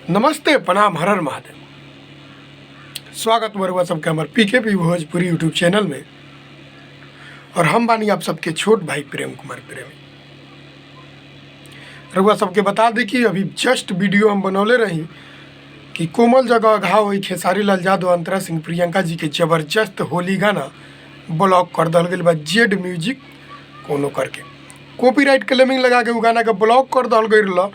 नमस्ते प्रणाम हर हर महादेव। स्वागत बरुआ सबके हमारे पीकेपी भोजपुरी यूट्यूब चैनल में। और हम बानी आप सबके छोट भाई प्रेम कुमार प्रेमी। रउआ सबके बता दी कि अभी जस्ट वीडियो हम बनौले रही कि कोमल जगह घाव हुई खेसारी लाल यादव अंतरा सिंह प्रियंका जी के जबरदस्त होली गाना ब्लॉक कर दल गई बा जेड म्यूजिक कोनो करके कॉपीराइट क्लेमिंग लगा के उ गाना के ब्लॉक कर दल गई रहा,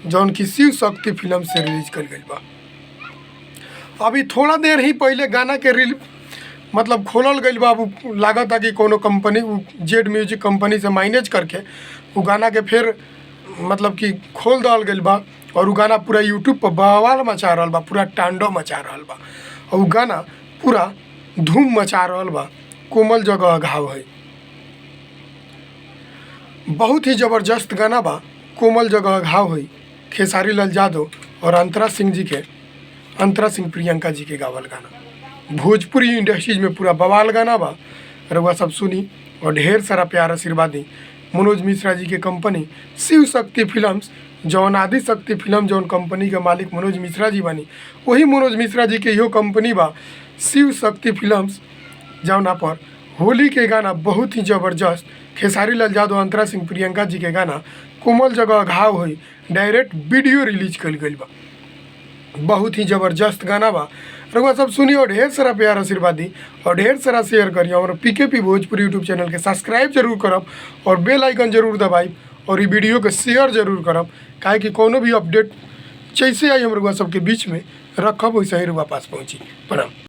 जौन की शिव शक्ति फिल्म से रिलीज कर गई बा। अभी थोड़ा देर ही पहले गाना के मतलब खोलल गई बा। लागत कि कोनो कंपनी जेड म्यूजिक कंपनी से माइनेज करके वो गाना के फिर मतलब कि खोल दल गई बा। और वो गाना पूरा यूट्यूब पर बवाल मचा रहा बा, पूरा तांडव मचा रहा बा। और वो गाना पूरा धूम मचा रहा बा। कोमल जगह घाव है, बहुत ही ज़बरदस्त गाना बा। कोमल जगह घाव है खेसारी लाल यादव और अंतरा सिंह प्रियंका जी के गावल गाना भोजपुरी इंडस्ट्रीज में पूरा बवाल गाना बा। रउआ सब सुनी और ढेर सारा प्यार आशीर्वाद दी। मनोज मिश्रा जी के कंपनी शिव शक्ति फिल्म्स, जौन आदि शक्ति फिल्म जौन कंपनी के मालिक मनोज मिश्रा जी बानी, वही मनोज मिश्रा जी के इहो कंपनी बा शिव शक्ति फिल्म्स, जौना पर होली के गाना बहुत ही ज़बरदस्त खेसारी लाल यादव अंतरा सिंह प्रियंका जी के गाना कोमल जगह घाव हुई डायरेक्ट वीडियो रिलीज कल गई बा। बहुत ही ज़बरदस्त गाना बा। रउआ सब सुनी और ढेर सारा प्यार आशीर्वाद दी और ढेर सारा शेयर करिए। और पीकेपी भोजपुरी यूट्यूब चैनल के सब्सक्राइब जरूर करब और बेल आइकन जरूर दबाई और ये वीडियो के शेयर जरूर करब, काहे कि कोनो भी अपडेट जैसे आई हम रउआ सबके बीच में रखब वैसे ही रउआ पास पहुँची। प्रणाम।